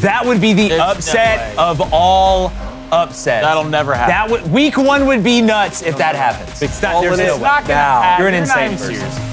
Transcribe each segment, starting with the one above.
That would be the There's upset no way. of all upsets. That'll never happen. Week 1 would be nuts if that happens. It's There's no way. not gonna happen. You're an You're not insane even person. serious.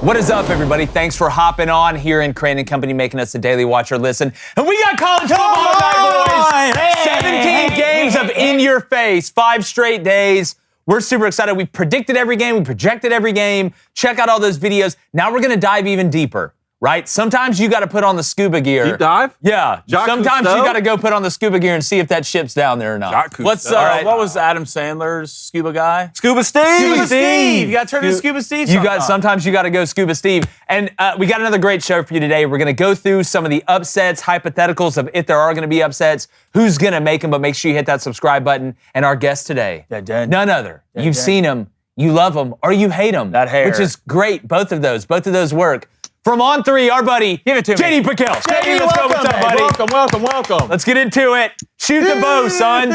What is up, everybody? Thanks for hopping on here in Crain and Company, making us a daily watch or listen. And we got college football tonight, boys. 17 games of in your face, 5 straight days. We're super excited. We predicted every game. We projected every game. Check out all those videos. Now we're going to dive even deeper, right? Sometimes you got to put on the scuba gear. Deep dive? Yeah. Jacques Sometimes Cousteau? you got to go put on the scuba gear and see if that ship's down there or not. Jacques What's Cousteau. right. what was Adam Sandler's scuba guy? Scuba Steve? Scuba Steve. You got to turn into Scuba Steve. Sometimes you got to go Scuba Steve. And we got another great show for you today. We're going to go through some of the upsets, hypotheticals of if there are going to be upsets, who's going to make them, but make sure you hit that subscribe button. And our guest today, none other. You've seen him, you love him, or you hate him. That hair. Which is great. Both of those work. From On 3, our buddy, Give it to me. JD PicKell. JD, let's go. What's up, buddy? Welcome. Let's get into it. Shoot the bow, son.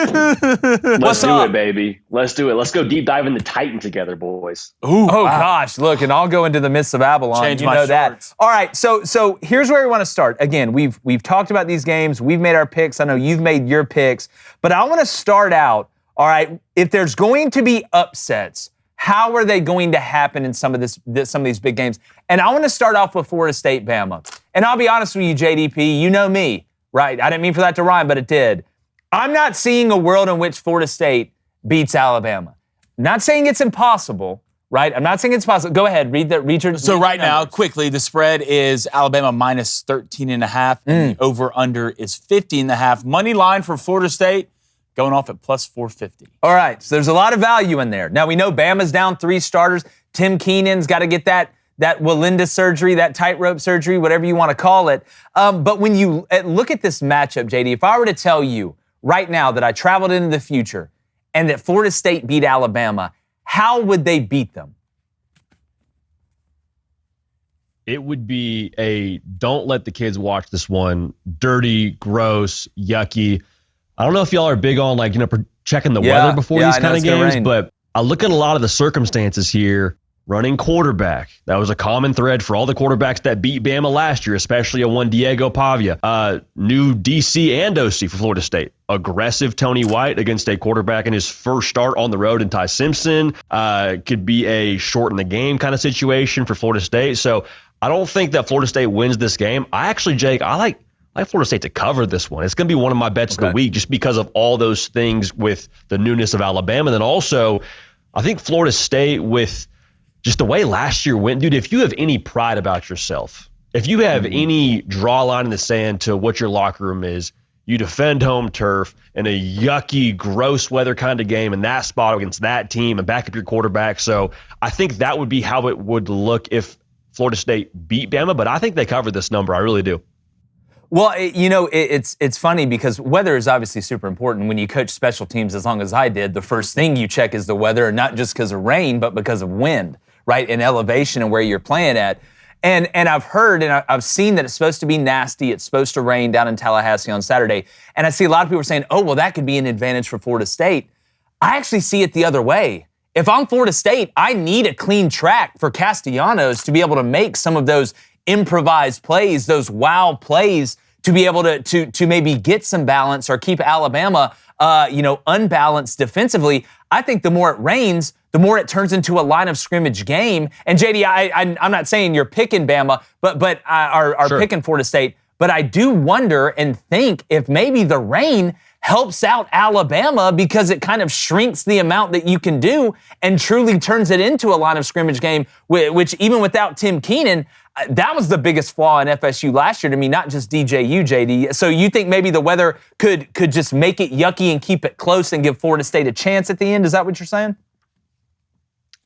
Let's do up? it, baby. Let's do it. Let's go deep dive into Titan together, boys. Oh, gosh, look, and I'll go into the midst of Babylon. Change you my know that. shorts. All right, so here's where we want to start. Again, we've talked about these games. We've made our picks. I know you've made your picks. But I want to start out, all right, if there's going to be upsets, how are they going to happen in some of these big games? And I want to start off with Florida State, Bama. And I'll be honest with you, JDP, you know me, right? I didn't mean for that to rhyme, but it did. I'm not seeing a world in which Florida State beats Alabama. Not saying it's impossible, right? I'm not saying it's possible. Go ahead, read your So read right your now, numbers. quickly, the spread is Alabama minus 13.5, and the over-under is 50.5. Money line for Florida State going off at plus 450. All right, so there's a lot of value in there. Now, we know Bama's down 3 starters. Tim Keenan's got to get that Walinda surgery, that tightrope surgery, whatever you want to call it. But when you look at this matchup, JD, if I were to tell you right now that I traveled into the future and that Florida State beat Alabama, how would they beat them? It would be a don't let the kids watch this one. Dirty, gross, yucky. I don't know if y'all are big on checking the weather before these kind of games, but I look at a lot of the circumstances here. Running quarterback. That was a common thread for all the quarterbacks that beat Bama last year, especially a one Diego Pavia. New DC and OC for Florida State. Aggressive Tony White against a quarterback in his first start on the road in Ty Simpson. Could be a shorten the game kind of situation for Florida State. So I don't think that Florida State wins this game. Jake, I like Florida State to cover this one. It's going to be one of my bets of the week just because of all those things with the newness of Alabama. And then also, I think Florida State with just the way last year went, dude, if you have any pride about yourself, if you have any draw line in the sand to what your locker room is, you defend home turf in a yucky, gross weather kind of game in that spot against that team and back up your quarterback. So I think that would be how it would look if Florida State beat Bama, but I think they covered this number. I really do. Well, it's funny because weather is obviously super important. When you coach special teams, as long as I did, the first thing you check is the weather, not just because of rain, but because of wind, right, and elevation and where you're playing at. And I've heard and I've seen that it's supposed to be nasty. It's supposed to rain down in Tallahassee on Saturday. And I see a lot of people saying, oh, well, that could be an advantage for Florida State. I actually see it the other way. If I'm Florida State, I need a clean track for Castellanos to be able to make some of those improvised plays, those wow plays, to be able to maybe get some balance or keep Alabama, unbalanced defensively. I think the more it rains, the more it turns into a line of scrimmage game. And JD, I'm not saying you're picking Bama, but are Sure. picking Florida State. But I do wonder and think if maybe the rain helps out Alabama because it kind of shrinks the amount that you can do and truly turns it into a line of scrimmage game, which even without Tim Keenan, that was the biggest flaw in FSU last year to me, not just DJU, JD. So you think maybe the weather could just make it yucky and keep it close and give Florida State a chance at the end? Is that what you're saying?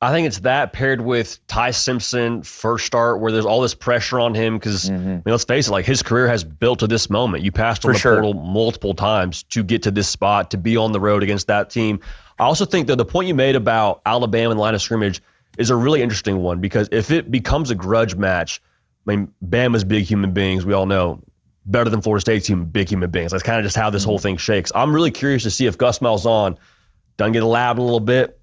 I think it's that paired with Ty Simpson first start where there's all this pressure on him because, let's face it, his career has built to this moment. You passed on the portal multiple times to get to this spot, to be on the road against that team. I also think that the point you made about Alabama and line of scrimmage is a really interesting one because if it becomes a grudge match, Bama's big human beings, we all know, better than Florida State's big human beings. That's kind of just how this whole thing shakes. I'm really curious to see if Gus Malzahn doesn't get a lab a little bit,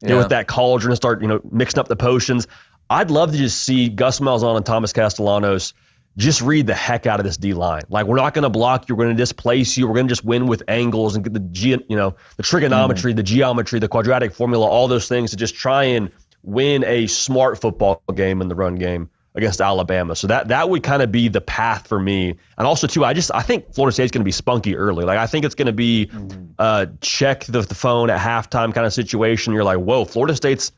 get with that cauldron and start, mixing up the potions. I'd love to just see Gus Malzahn and Thomas Castellanos just read the heck out of this D-line. Like, we're not going to block you. We're going to displace you. We're going to just win with angles and get the trigonometry, the geometry, the quadratic formula, all those things to just try and win a smart football game in the run game against Alabama. So that would kind of be the path for me. And also, too, I think Florida State's going to be spunky early. Like, I think it's going to be check the phone at halftime kind of situation. You're like, whoa, Florida State's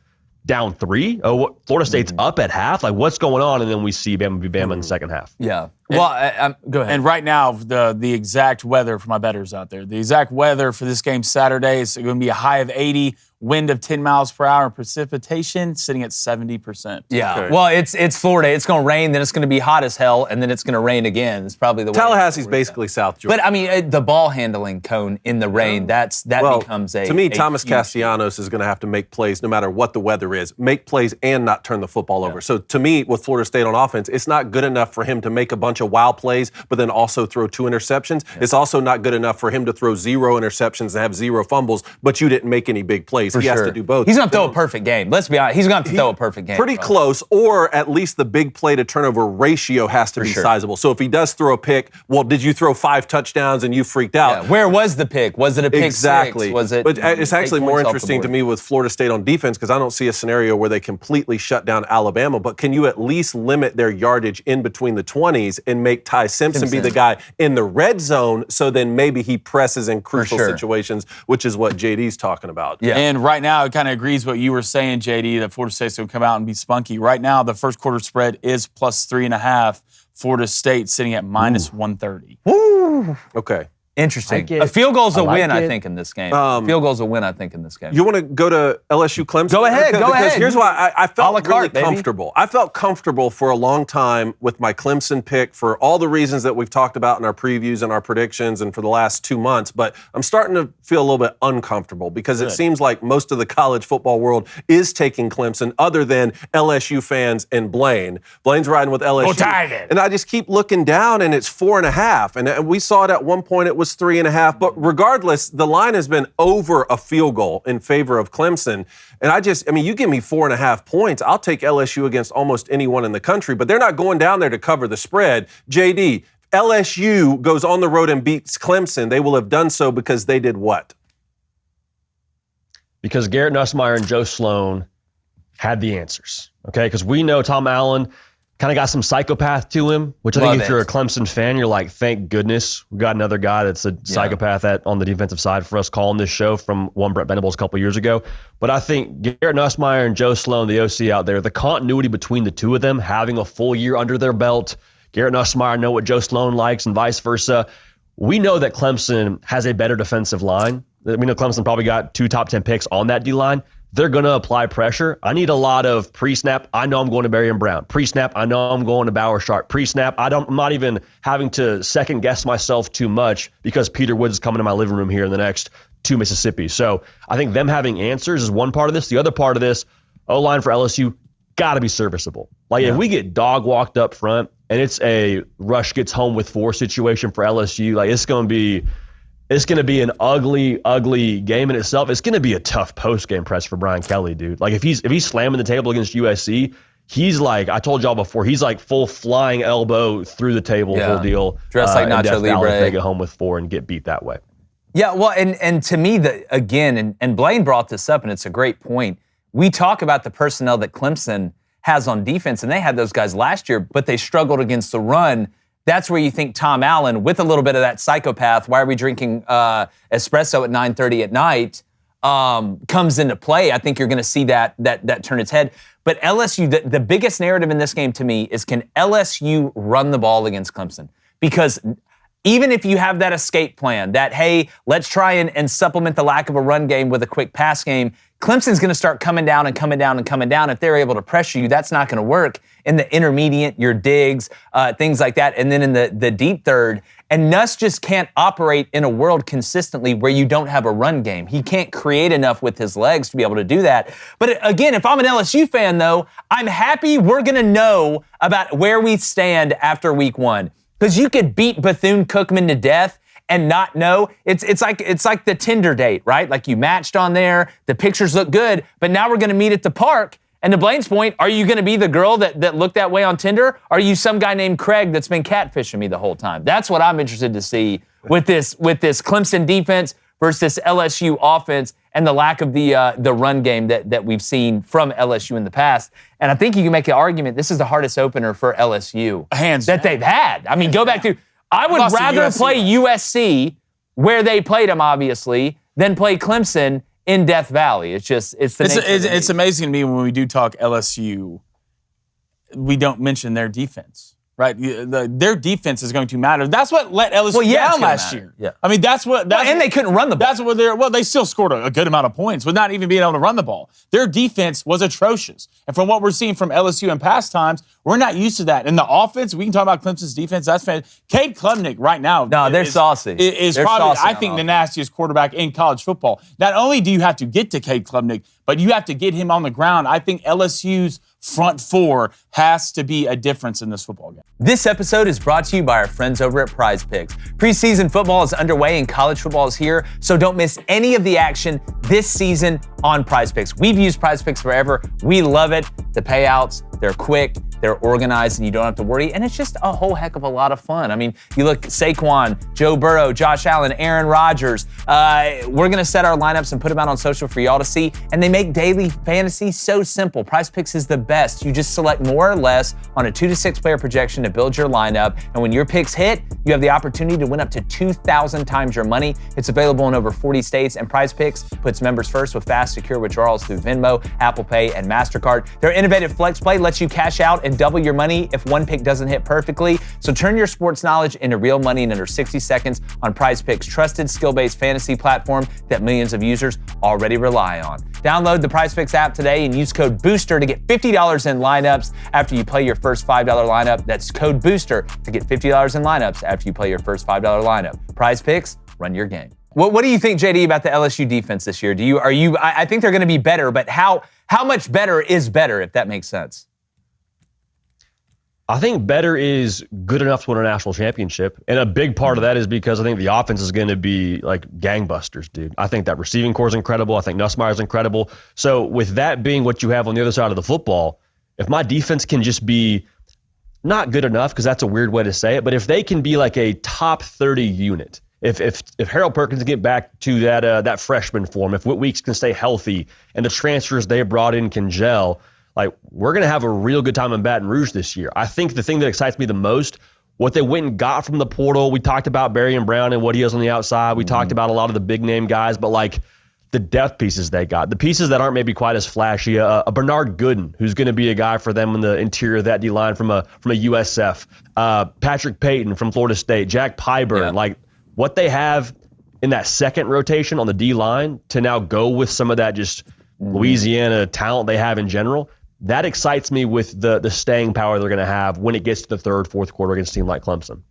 down 3? Oh, Florida State's up at half? Like, what's going on? And then we see Bama be Bama in the second half. Yeah. Well, go ahead. And right now, the exact weather for my bettors out there, the exact weather for this game Saturday is going to be a high of 80, wind of 10 miles per hour, and precipitation sitting at 70%. Yeah. Okay. Well, it's Florida. It's going to rain, then it's going to be hot as hell, and then it's going to rain again. It's probably the way. Tallahassee's basically South Georgia. But, I mean, the ball handling cone in the rain, that becomes a. To me, Thomas Castellanos is going to have to make plays no matter what the weather is. Make plays and not turn the football over. So, to me, with Florida State on offense, it's not good enough for him to make a bunch of wild plays, but then also throw 2 interceptions. Yeah. It's also not good enough for him to throw 0 interceptions and have 0 fumbles, but you didn't make any big plays. He has to do both. He's going to throw a perfect game. Let's be honest. He's going to throw a perfect game. Pretty close, or at least the big play to turnover ratio has to be sizable. So if he does throw a pick, well, did you throw 5 touchdowns and you freaked out? Yeah. Where was the pick? Was it a pick exactly. six? Was it? But it's actually more interesting to me with Florida State on defense because I don't see a scenario where they completely shut down Alabama, but can you at least limit their yardage in between the 20s and make Ty Simpson be the guy in the red zone so then maybe he presses in crucial situations, which is what JD's talking about. Yeah. And right now it kind of agrees what you were saying, JD, that Florida State's going to come out and be spunky. Right now the first quarter spread is plus 3.5. Florida State sitting at minus 130. Woo! Okay. Interesting. A field goal's a win, I think, in this game. Field goal's a win, I think, in this game. You want to go to LSU Clemson? Go ahead. Because here's why I felt really comfortable. Baby. I felt comfortable for a long time with my Clemson pick for all the reasons that we've talked about in our previews and our predictions and for the last 2 months. But I'm starting to feel a little bit uncomfortable because it seems like most of the college football world is taking Clemson other than LSU fans and Blaine. Blaine's riding with LSU. Go Tigers. And I just keep looking down and it's 4.5. And we saw it at one point it was 3.5. But regardless, the line has been over a field goal in favor of Clemson. And you give me 4.5 points, I'll take LSU against almost anyone in the country, but they're not going down there to cover the spread. JD, LSU goes on the road and beats Clemson. They will have done so because they did what? Because Garrett Nussmeier and Joe Sloan had the answers, okay? Because we know Tom Allen kind of got some psychopath to him, which I think if you're a Clemson fan, you're like, thank goodness we got another guy that's a psychopath on the defensive side for us calling this show from one Brett Venables a couple years ago. But I think Garrett Nussmeier and Joe Sloan, the OC out there, the continuity between the two of them, having a full year under their belt, Garrett Nussmeier know what Joe Sloan likes and vice versa. We know that Clemson has a better defensive line. We know Clemson probably got 2 top 10 picks on that D-line. They're going to apply pressure. I need a lot of pre-snap. I know I'm going to Barian Brown. Pre-snap. I know I'm going to Bauer Sharp. Pre-snap. I'm not even having to second guess myself too much because Peter Woods is coming to my living room here in the next 2 Mississippi. So I think them having answers is one part of this. The other part of this, O-line for LSU, got to be serviceable. Like if we get dog walked up front and it's a rush gets home with 4 situation for LSU, like it's going to be an ugly, ugly game in itself. It's going to be a tough post-game press for Brian Kelly, dude. Like if he's slamming the table against USC, he's like, I told y'all before, he's like full flying elbow through the table, whole deal. Dressed like Nacho Libre. They get home with 4 and get beat that way. Yeah, well, and to me, and Blaine brought this up, and it's a great point. We talk about the personnel that Clemson has on defense, and they had those guys last year, but they struggled against the run. That's where you think Tom Allen, with a little bit of that psychopath, why are we drinking espresso at 9:30 at night, comes into play. I think you're going to see that turn its head. But LSU, the biggest narrative in this game to me is, can LSU run the ball against Clemson? Because even if you have that escape plan, that, hey, let's try and supplement the lack of a run game with a quick pass game, Clemson's going to start coming down. If they're able to pressure you, that's not going to work in the intermediate, your digs, things like that, and then in the deep third. And Nuss just can't operate in a world consistently where you don't have a run game. He can't create enough with his legs to be able to do that. But again, if I'm an LSU fan, though, I'm happy we're going to know about where we stand after week 1. Because you could beat Bethune-Cookman to death and not know. It's like the Tinder date, right? Like you matched on there, the pictures look good, but now we're going to meet at the park, And to Blaine's point, are you going to be the girl that looked that way on Tinder? Or are you some guy named Craig that's been catfishing me the whole time? That's what I'm interested to see with this Clemson defense versus this LSU offense and the lack of the run game that we've seen from LSU in the past. And I think you can make an argument this is the hardest opener for LSU they've had. I mean, go back to I would rather play USC where they played them, obviously, than play Clemson in Death Valley. It's amazing to me when we do talk LSU, we don't mention their defense, right? Their defense is going to matter. That's what let LSU down last year. Yeah. I mean, and they couldn't run the ball. That's what they still scored a good amount of points with not even being able to run the ball. Their defense was atrocious. And from what we're seeing from LSU in past times, we're not used to that. And the offense, we can talk about Clemson's defense. That's fantastic. Cade Klubnik right now. They're saucy. They're probably, I think, the nastiest quarterback in college football. Not only do you have to get to Cade Klubnik, but you have to get him on the ground. I think LSU's front four has to be a difference in this football game. This episode is brought to you by our friends over at Prize Picks. Preseason football is underway and college football is here, so don't miss any of the action this season on Prize Picks. We've used Prize Picks forever. We love it. The payouts, they're quick, they're organized, and you don't have to worry, and it's just a whole heck of a lot of fun. I mean, you look Saquon, Joe Burrow, Josh Allen, Aaron Rodgers. We're going to set our lineups and put them out on social for y'all to see, and they make daily fantasy so simple. Prize Picks is the best. You just select more or less on a 2 to 6 player projection to build your lineup, and when your picks hit, you have the opportunity to win up to 2,000 times your money. It's available in over 40 states, and Prize Picks puts members first with fast, secure withdrawals through Venmo, Apple Pay, and MasterCard. Their innovative Flex Play lets you cash out and double your money if one pick doesn't hit perfectly. So turn your sports knowledge into real money in under 60 seconds on Prize Picks' trusted skill-based fantasy platform that millions of users already rely on. Download the Prize Picks app today and use code BOOSTER to get $50 in lineups after you play your first $5 lineup. That's code BOOSTER to get $50 in lineups after you play your first $5 lineup. Prize Picks, run your game. What do you think, JD, about the LSU defense this year? I think they're going to be better, but how much better is better, if that makes sense? I think better is good enough to win a national championship. And a big part of that is because I think the offense is going to be like gangbusters, dude. I think that receiving core is incredible. I think Nussmeier's incredible. So with that being what you have on the other side of the football, if my defense can just be not good enough, because that's a weird way to say it, but if they can be like a top 30 unit, if Harold Perkins can get back to that freshman form, if Whit Weeks can stay healthy and the transfers they brought in can gel, like, we're going to have a real good time in Baton Rouge this year. I think the thing that excites me the most, what they went and got from the portal, we talked about Barry Brown and what he is on the outside. We talked about a lot of the big name guys, but like the depth pieces they got, the pieces that aren't maybe quite as flashy, a Bernard Gooden, who's going to be a guy for them in the interior of that D-line from a USF, Patrick Payton from Florida State, Jack Pyburn, like what they have in that second rotation on the D-line to now go with some of that just Louisiana talent they have in general. That excites me with the staying power they're going to have when it gets to the third, fourth quarter against a team like Clemson.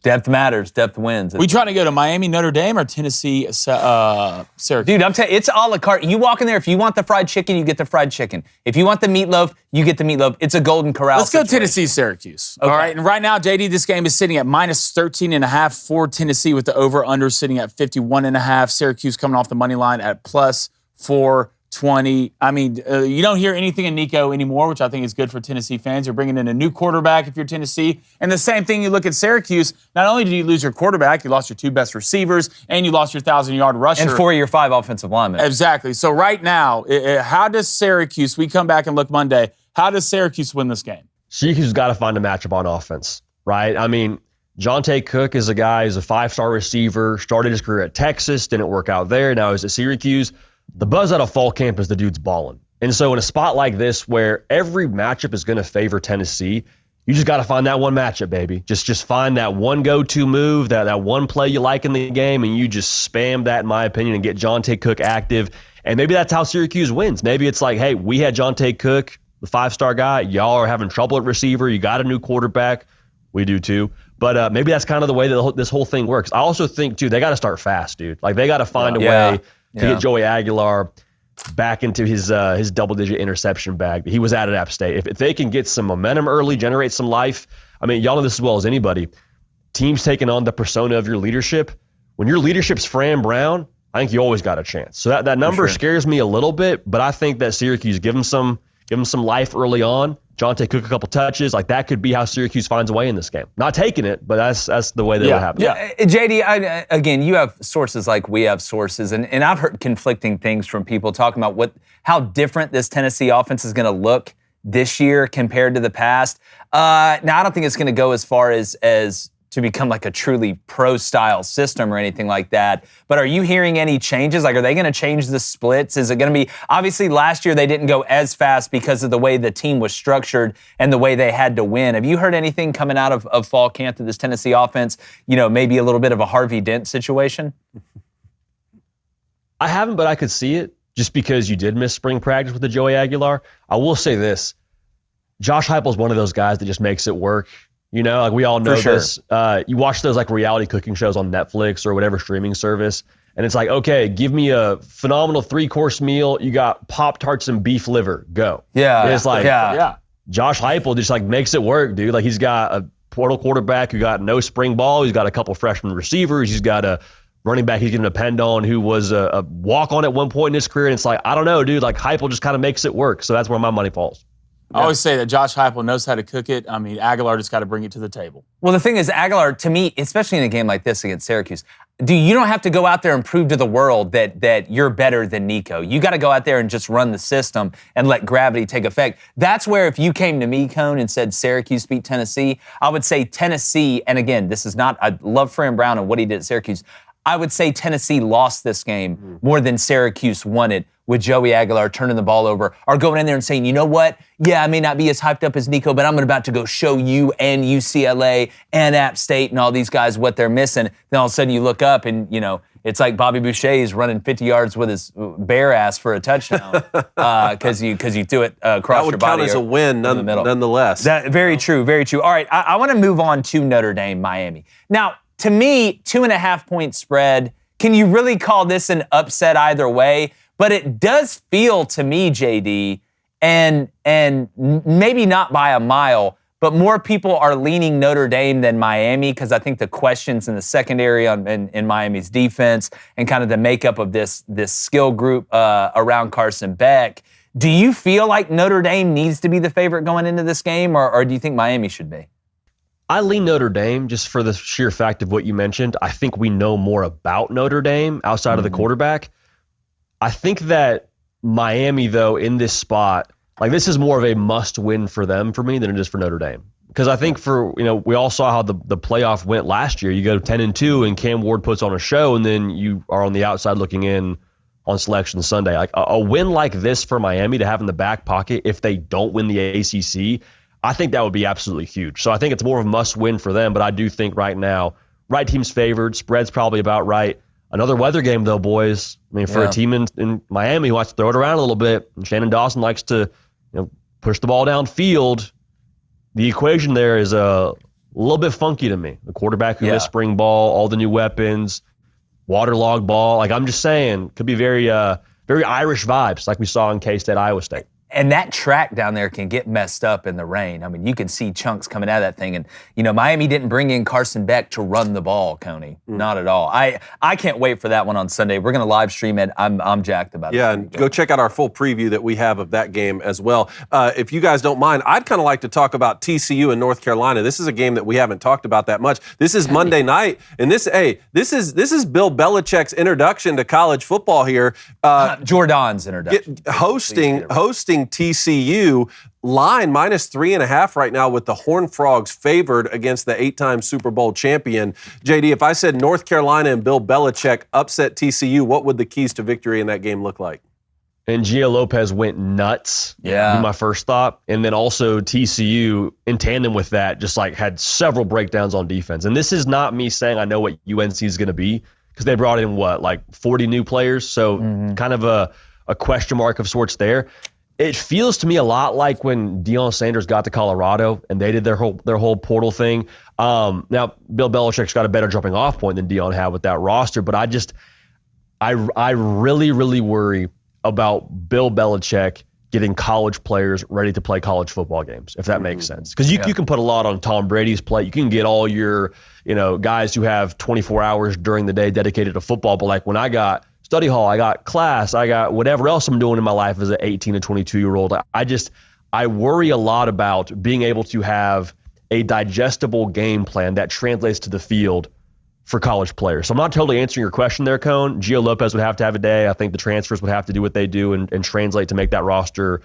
Depth matters. Depth wins. We trying to go to Miami, Notre Dame, or Tennessee, Syracuse? Dude, I'm telling you, it's a la carte. You walk in there, if you want the fried chicken, you get the fried chicken. If you want the meatloaf, you get the meatloaf. It's a golden corral. Let's go Tennessee, Syracuse. Okay. All right, and right now, JD, this game is sitting at minus 13.5 for Tennessee with the over-under sitting at 51.5. Syracuse coming off the money line at plus 420. I mean, you don't hear anything in Nico anymore, which I think is good for Tennessee fans. You're bringing in a new quarterback if you're Tennessee. And the same thing, you look at Syracuse. Not only did you lose your quarterback, you lost your 2 best receivers, and you lost your 1,000-yard rusher. And 4 of your 5 offensive linemen. Exactly. So right now, how does Syracuse, we come back and look Monday, how does Syracuse win this game? Syracuse has got to find a matchup on offense, right? I mean, Jonte Cook is a guy who's a 5-star receiver, started his career at Texas, didn't work out there, now he's at Syracuse. The buzz out of fall camp is the dude's balling. And so in a spot like this where every matchup is going to favor Tennessee, you just got to find that one matchup, baby. Just find that one go-to move, that one play you like in the game, and you just spam that, in my opinion, and get Jonte Cook active. And maybe that's how Syracuse wins. Maybe it's like, hey, we had Jonte Cook, the 5-star guy. Y'all are having trouble at receiver. You got a new quarterback. We do too. But maybe that's kind of the way that this whole thing works. I also think, too, they got to start fast, dude. Like, they got to find a way to get Joey Aguilar back into his double-digit interception bag. He was at App State. If they can get some momentum early, generate some life, I mean, y'all know this as well as anybody, teams taking on the persona of your leadership. When your leadership's Fran Brown, I think you always got a chance. So that number scares me a little bit, but I think that Syracuse, give them some give him some life early on. Jonte Cook a couple touches. Like, that could be how Syracuse finds a way in this game. Not taking it, but that's the way that would happen. Yeah. JD, again, you have sources like we have sources, and I've heard conflicting things from people talking about how different this Tennessee offense is going to look this year compared to the past. Now, I don't think it's going to go as far as to become like a truly pro-style system or anything like that. But are you hearing any changes? Like, are they going to change the splits? Is it going to be, obviously last year they didn't go as fast because of the way the team was structured and the way they had to win. Have you heard anything coming out of fall camp to this Tennessee offense, maybe a little bit of a Harvey Dent situation? I haven't, but I could see it just because you did miss spring practice with the Joey Aguilar. I will say this. Josh Heupel's one of those guys that just makes it work. Like, we all know this. You watch those like reality cooking shows on Netflix or whatever streaming service, and it's like, okay, give me a phenomenal 3-course meal. You got Pop-Tarts and beef liver. Go. Yeah. And it's like, Josh Heupel just like makes it work, dude. Like, he's got a portal quarterback who got no spring ball. He's got a couple freshman receivers. He's got a running back he's going to depend on who was a walk-on at one point in his career. And it's like, I don't know, dude. Like, Heupel just kind of makes it work. So that's where my money falls. I always say that Josh Heupel knows how to cook it. I mean, Aguilar just got to bring it to the table. Well, the thing is, Aguilar, to me, especially in a game like this against Syracuse, you don't have to go out there and prove to the world that you're better than Nico. You got to go out there and just run the system and let gravity take effect. That's where if you came to me, Cone, and said Syracuse beat Tennessee, I would say Tennessee, and again, this is not, I love Fran Brown and what he did at Syracuse. I would say Tennessee lost this game more than Syracuse won it, with Joey Aguilar turning the ball over, or going in there and saying, you know what? Yeah, I may not be as hyped up as Nico, but I'm about to go show you and UCLA and App State and all these guys what they're missing. Then all of a sudden you look up and, it's like Bobby Boucher's running 50 yards with his bare ass for a touchdown because you threw it across your body. That would count as a win nonetheless. Very true, very true. All right, I want to move on to Notre Dame, Miami. Now, to me, 2.5-point spread, can you really call this an upset either way? But it does feel to me, JD, and maybe not by a mile, but more people are leaning Notre Dame than Miami because I think the questions in the secondary in Miami's defense and kind of the makeup of this skill group around Carson Beck. Do you feel like Notre Dame needs to be the favorite going into this game, or do you think Miami should be? I lean Notre Dame just for the sheer fact of what you mentioned. I think we know more about Notre Dame outside of the quarterback. I think that Miami, though, in this spot, like, this is more of a must-win for them for me than it is for Notre Dame. Because I think we all saw how the playoff went last year. You go 10-2 and Cam Ward puts on a show, and then you are on the outside looking in on Selection Sunday. Like, a win like this for Miami to have in the back pocket if they don't win the ACC, I think that would be absolutely huge. So I think it's more of a must-win for them, but I do think right now, right team's favored, spread's probably about right. Another weather game, though, boys. I mean, for a team in Miami who wants to throw it around a little bit, and Shannon Dawson likes to push the ball downfield, the equation there is a little bit funky to me. The quarterback who missed spring ball, all the new weapons, waterlogged ball. Like, I'm just saying, could be very, very Irish vibes like we saw in K-State, Iowa State. And that track down there can get messed up in the rain. I mean, you can see chunks coming out of that thing. And, Miami didn't bring in Carson Beck to run the ball, Coney. Not at all. I can't wait for that one on Sunday. We're going to live stream it. I'm jacked about it. Yeah, and go check out our full preview that we have of that game as well. If you guys don't mind, I'd kind of like to talk about TCU and North Carolina. This is a game that we haven't talked about that much. This is Monday night, and this is Bill Belichick's introduction to college football here. Jordan's introduction. Hosting TCU, line -3.5 right now with the Horned Frogs favored against the 8-time Super Bowl champion. JD, if I said North Carolina and Bill Belichick upset TCU, what would the keys to victory in that game look like? And Gio Lopez went nuts. Yeah. Would be my first thought. And then also TCU, in tandem with that, just like had several breakdowns on defense. And this is not me saying I know what UNC is going to be, because they brought in 40 new players. So kind of a question mark of sorts there. It feels to me a lot like when Deion Sanders got to Colorado and they did their whole portal thing. Now, Bill Belichick's got a better jumping off point than Deion had with that roster, but I really, really worry about Bill Belichick getting college players ready to play college football games, if that makes sense. Because you can put a lot on Tom Brady's plate. You can get all your guys who have 24 hours during the day dedicated to football, but like when I got study hall, I got class, I got whatever else I'm doing in my life as an 18 to 22-year-old. I worry a lot about being able to have a digestible game plan that translates to the field for college players. So I'm not totally answering your question there, Cone. Gio Lopez would have to have a day. I think the transfers would have to do what they do and translate to make that roster,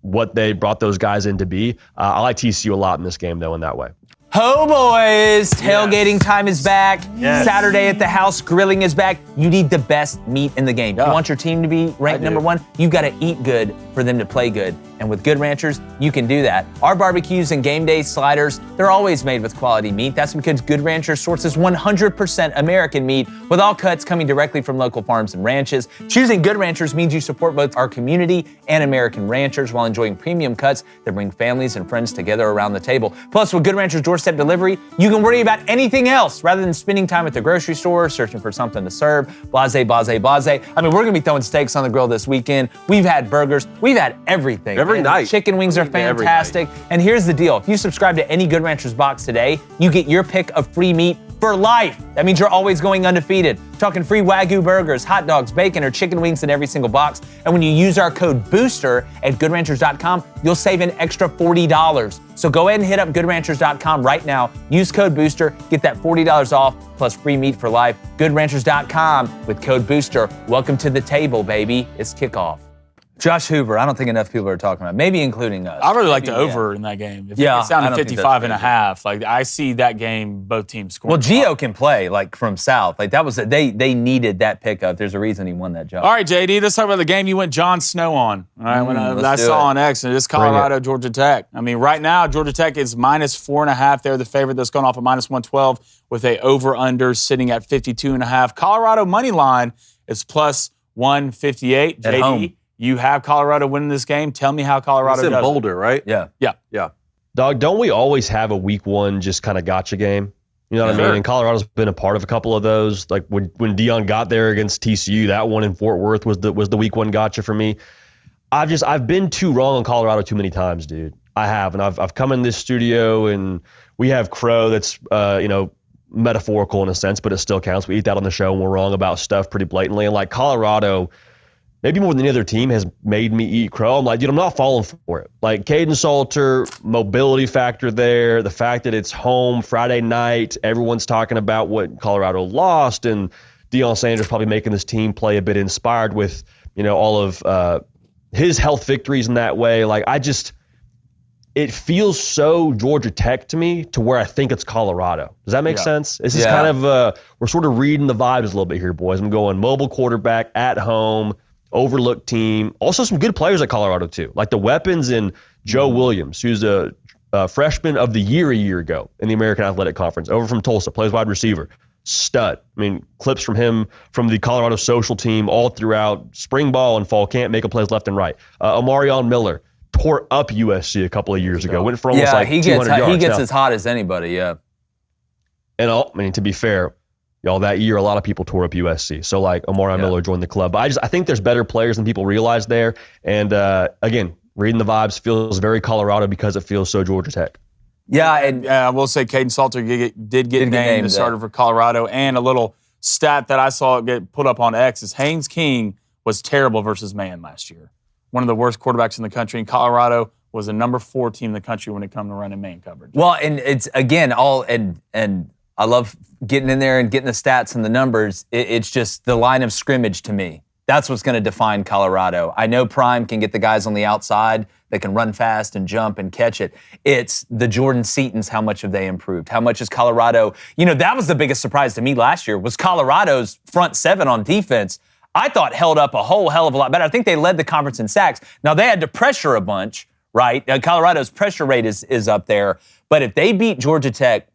what they brought those guys in to be. I like TCU a lot in this game, though, in that way. Ho, boys! Tailgating time is back. Yes. Saturday at the house, grilling is back. You need the best meat in the game. You want your team to be ranked number one? You got to eat good for them to play good. And with Good Ranchers, you can do that. Our barbecues and game day sliders, they're always made with quality meat. That's because Good Ranchers sources 100% American meat, with all cuts coming directly from local farms and ranches. Choosing Good Ranchers means you support both our community and American ranchers while enjoying premium cuts that bring families and friends together around the table. Plus, with Good Ranchers doorstep delivery, you can worry about anything else rather than spending time at the grocery store searching for something to serve. Blase, blase, blase. I mean, we're gonna be throwing steaks on the grill this weekend. We've had burgers. We've had everything. Every night. Chicken wings are fantastic. And here's the deal. If you subscribe to any Good Ranchers box today, you get your pick of free meat for life. That means you're always going undefeated. Talking free Wagyu burgers, hot dogs, bacon, or chicken wings in every single box. And when you use our code BOOSTER at goodranchers.com, you'll save an extra $40. So go ahead and hit up goodranchers.com right now. Use code BOOSTER, get that $40 off plus free meat for life. Goodranchers.com with code BOOSTER. Welcome to the table, baby. It's kickoff. Josh Hoover, I don't think enough people are talking about, maybe including us. I really like the over in that game. If it's down to 55 and a half, I see that game, both teams scoring. Well, Gio can play, from South. That was they needed that pickup. There's a reason he won that job. All right, JD, let's talk about the game you went Jon Snow on. All right, when I saw on X, and it's Colorado, Georgia Tech. I mean, right now, Georgia Tech is -4.5. They're the favorite. That's going off at -112 with a over-under sitting at 52.5. Colorado money line is +158. At JD, home. You have Colorado winning this game. Tell me how Colorado does. It's in Boulder, right? Yeah. Dog, don't we always have a week one just kind of gotcha game? You know what I mean? And Colorado's been a part of a couple of those. Like when Deion got there against TCU, that one in Fort Worth was the week one gotcha for me. I've been too wrong on Colorado too many times, dude. I have, and I've come in this studio and we have Crow that's metaphorical in a sense, but it still counts. We eat that on the show and we're wrong about stuff pretty blatantly. And Colorado, maybe more than any other team, has made me eat crow. I'm like, dude, I'm not falling for it. Caden Salter, mobility factor there, the fact that it's home Friday night, everyone's talking about what Colorado lost, and Deion Sanders probably making this team play a bit inspired with, all of his health victories in that way. It feels so Georgia Tech to me to where I think it's Colorado. Does that make sense? This is kind of, we're sort of reading the vibes a little bit here, boys. I'm going mobile quarterback at home, overlooked team. Also some good players at Colorado too, like the weapons in Joe Williams, who's a freshman of the year a year ago in the American Athletic Conference, over from Tulsa, plays wide receiver. Stud. I mean, clips from him from the Colorado social team all throughout spring ball and fall camp, making plays left and right. Omarion Miller tore up USC a couple of years ago, went for almost 200 yards. He gets as hot as anybody, And to be fair, y'all, that year, a lot of people tore up USC. So, Omarion Miller joined the club. But I think there's better players than people realize there. And, again, reading the vibes feels very Colorado because it feels so Georgia Tech. Yeah, and I will say Caden Salter did get named the starter for Colorado. And a little stat that I saw get put up on X is Haynes King was terrible versus man last year. One of the worst quarterbacks in the country. And Colorado was the number 4 team in the country when it comes to running man coverage. Well, and it's, again, and I love getting in there and getting the stats and the numbers. It's just the line of scrimmage to me. That's what's going to define Colorado. I know Prime can get the guys on the outside that can run fast and jump and catch it. It's the Jordan Seatons, how much have they improved? How much is Colorado? That was the biggest surprise to me last year, was Colorado's front 7 on defense. I thought held up a whole hell of a lot better. I think they led the conference in sacks. Now, they had to pressure a bunch, right? Colorado's pressure rate is up there. But if they beat Georgia Tech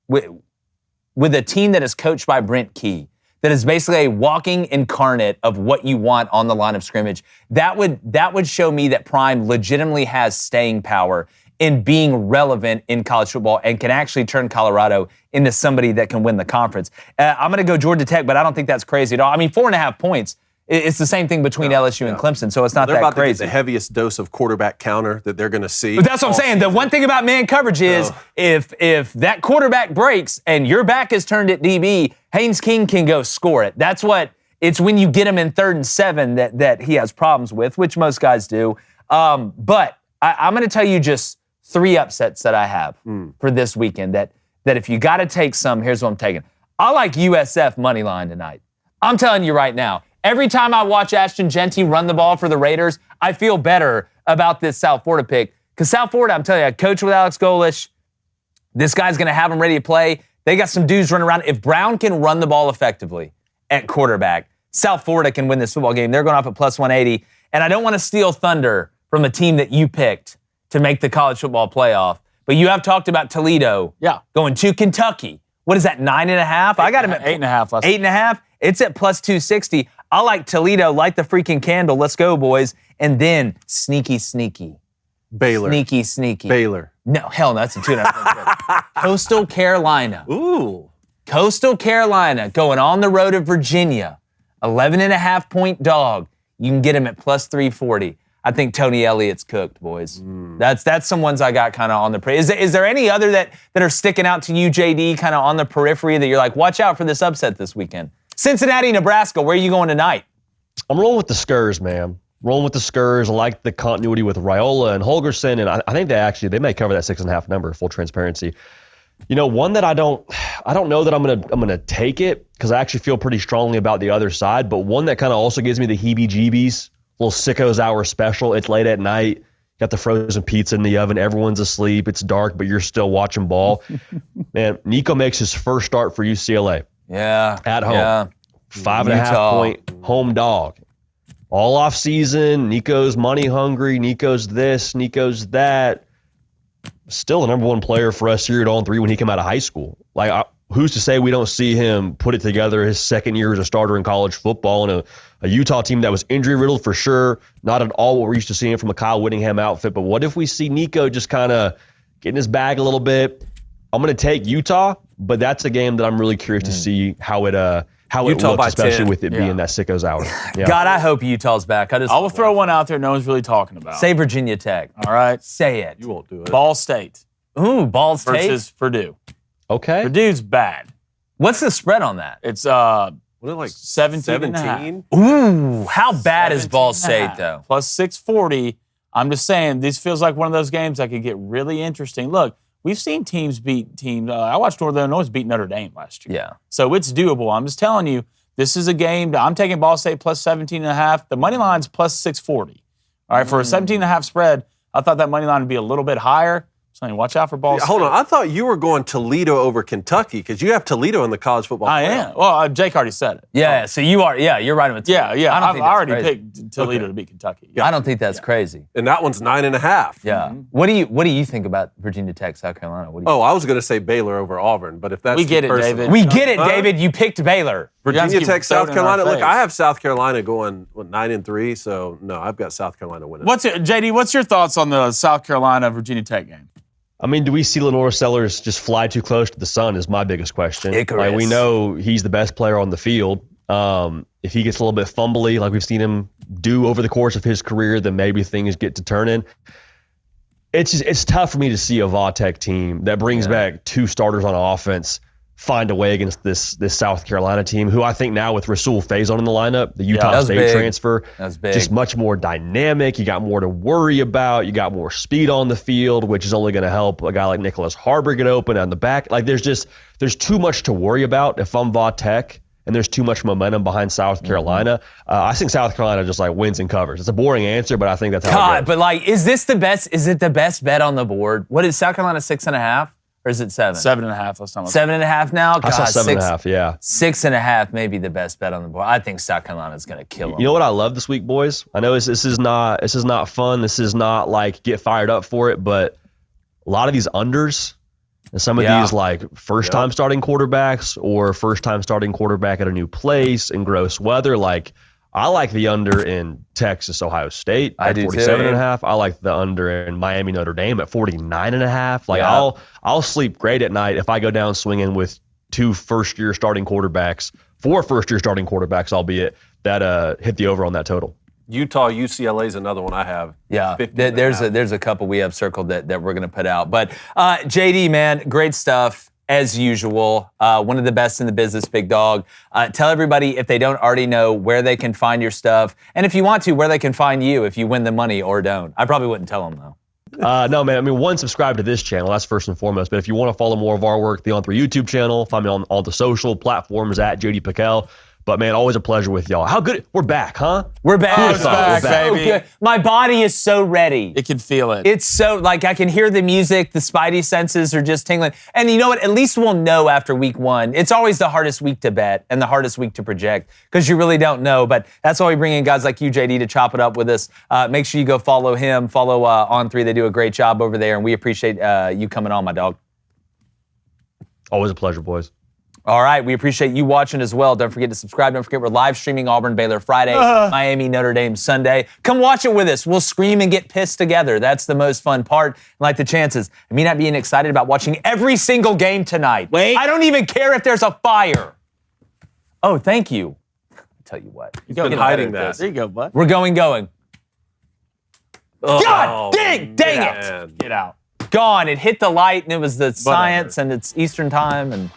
with a team that is coached by Brent Key, that is basically a walking incarnate of what you want on the line of scrimmage, that would show me that Prime legitimately has staying power in being relevant in college football and can actually turn Colorado into somebody that can win the conference. I'm going to go Georgia Tech, but I don't think that's crazy at all. I mean, 4.5 points. It's the same thing between LSU and Clemson, so it's not that crazy. They're about to get the heaviest dose of quarterback counter that they're going to see. But that's what I'm saying. The one thing about man coverage is if that quarterback breaks and your back is turned at DB, Haynes King can go score it. That's what It's when you get him in 3rd and 7 that he has problems with, which most guys do. But I'm going to tell you just 3 upsets that I have for this weekend that if you got to take some, here's what I'm taking. I like USF money line tonight. I'm telling you right now, every time I watch Ashton Genty run the ball for the Raiders, I feel better about this South Florida pick. Because South Florida, I'm telling you, I coach with Alex Golish. This guy's going to have them ready to play. They got some dudes running around. If Brown can run the ball effectively at quarterback, South Florida can win this football game. They're going off at plus 180. And I don't want to steal thunder from a team that you picked to make the college football playoff. But you have talked about Toledo going to Kentucky. What is that, 9.5? I got him at 8.5. 8.5? It's at plus 260. I like Toledo. Light the freaking candle. Let's go, boys. And then sneaky. Baylor. Sneaky. Baylor. No, hell no. That's a 2.5. Coastal Carolina. Ooh. Coastal Carolina going on the road to Virginia. 11.5 point dog. You can get him at plus 340. I think Tony Elliott's cooked, boys. That's some ones I got kind of on the periphery. Is there any other that are sticking out to you, JD, kind of on the periphery that you're like, watch out for this upset this weekend? Cincinnati, Nebraska, where are you going tonight? I'm rolling with the Skurs, man. Rolling with the Skurs. I like the continuity with Raiola and Holgerson, and I think they may cover that 6.5 number, full transparency. You know, one that I don't know that I'm gonna take it because I actually feel pretty strongly about the other side, but one that kind of also gives me the heebie-jeebies. Little Sicko's Hour special. It's late at night. Got the frozen pizza in the oven. Everyone's asleep. It's dark, but you're still watching ball. Man, Nico makes his first start for UCLA. Yeah. At home. Yeah. 5.5 point home dog. All off season. Nico's money hungry. Nico's this. Nico's that. Still the number 1 player for us here at On 3 when he came out of high school. Like, who's to say we don't see him put it together his second year as a starter in college football and a Utah team that was injury-riddled for sure, not at all what we're used to seeing from a Kyle Whittingham outfit. But what if we see Nico just kind of getting his bag a little bit? I'm going to take Utah, but that's a game that I'm really curious to see how it looks, especially 10. with it being that Sicko's Hour. Yeah. God, I hope Utah's back. I will throw one out there no one's really talking about. Say Virginia Tech. All right. Say it. You won't do it. Ball State. Ooh, Ball State. Versus Purdue. Okay. Purdue's bad. What's the spread on that? It's What are like 17? Ooh, how bad is Ball State, though? Plus 640. I'm just saying, this feels like one of those games that could get really interesting. Look, we've seen teams beat teams. I watched Northern Illinois beat Notre Dame last year. Yeah. So it's doable. I'm just telling you, this is a game that I'm taking Ball State plus 17.5. The money line's plus 640. All right, for a 17.5 spread, I thought that money line would be a little bit higher. So watch out for Ball State. Hold on. I thought you were going Toledo over Kentucky because you have Toledo in the college football playoff. I am. Well, Jake already said it. Yeah, so you are. Yeah, you're right with Yeah. I I already picked Toledo to beat Kentucky. I don't think that's crazy. And that one's 9.5. Yeah. What do you think about Virginia Tech, South Carolina? I was going to say Baylor over Auburn, but if that's We get it, personal. David. We get it, David. You picked Baylor. Virginia keep Tech, South throwing it in our Carolina. Look, face. I have South Carolina going 9-3, so no, I've got South Carolina winning. JD, what's your thoughts on the South Carolina Virginia Tech game? I mean, do we see Lenore Sellers just fly too close to the sun is my biggest question. Icarus. Like, we know he's the best player on the field. If he gets a little bit fumbly, like we've seen him do over the course of his career, then maybe things get to turning. It's tough for me to see a Va-Tech team that brings back 2 starters on offense find a way against this South Carolina team, who I think now with Rasul Faison in the lineup, the Utah State transfer, that's big. just much more dynamic. You got more to worry about. You got more speed on the field, which is only going to help a guy like Nicholas Harbor get open on the back. Like there's too much to worry about if I'm Va-Tech, and there's too much momentum behind South Carolina. I think South Carolina just like wins and covers. It's a boring answer, but I think that's how it goes. But like, is it the best bet on the board? What is South Carolina 6.5? Or is it 7? 7.5 last time. 7.5 now? God, I saw 7.5, yeah. 6.5 may be the best bet on the board. I think South Carolina's going to kill them. You know what I love this week, boys? I know this is not fun. This is not like get fired up for it, but a lot of these unders and some of these like first-time starting quarterbacks or first-time starting quarterback at a new place in gross weather, like I like the under in Texas, Ohio State at 47.5. I like the under in Miami, Notre Dame at 49.5. Like I'll sleep great at night if I go down swinging with 4 first-year starting quarterbacks, albeit that hit the over on that total. Utah, UCLA is another one I have. Yeah, there's a couple we have circled that we're going to put out. But JD, man, great stuff. as usual. One of the best in the business, big dog. Tell everybody, if they don't already know, where they can find your stuff. And if you want to, where they can find you if you win the money or don't. I probably wouldn't tell them, though. No, man. I mean, one, subscribe to this channel. That's first and foremost. But if you want to follow more of our work, the On3 YouTube channel, find me on all the social platforms at JD PicKell. But, man, always a pleasure with y'all. How good? We're back, huh? We're back. We're back, baby. So my body is so ready. It can feel it. It's so, like, I can hear the music. The spidey senses are just tingling. And you know what? At least we'll know after week 1. It's always the hardest week to bet and the hardest week to project because you really don't know. But that's why we bring in guys like you, JD, to chop it up with us. Make sure you go follow him. Follow On3. They do a great job over there. And we appreciate you coming on, my dog. Always a pleasure, boys. All right, we appreciate you watching as well. Don't forget to subscribe. Don't forget we're live streaming Auburn, Baylor Friday, Miami, Notre Dame Sunday. Come watch it with us. We'll scream and get pissed together. That's the most fun part. Like the chances of me not being excited about watching every single game tonight. Wait. I don't even care if there's a fire. Oh, thank you. I'll tell you what. He's been hiding that. There you go, bud. We're going. Oh, God dang it. man. Get out. Gone. It hit the light and it was the science and it's Eastern time and...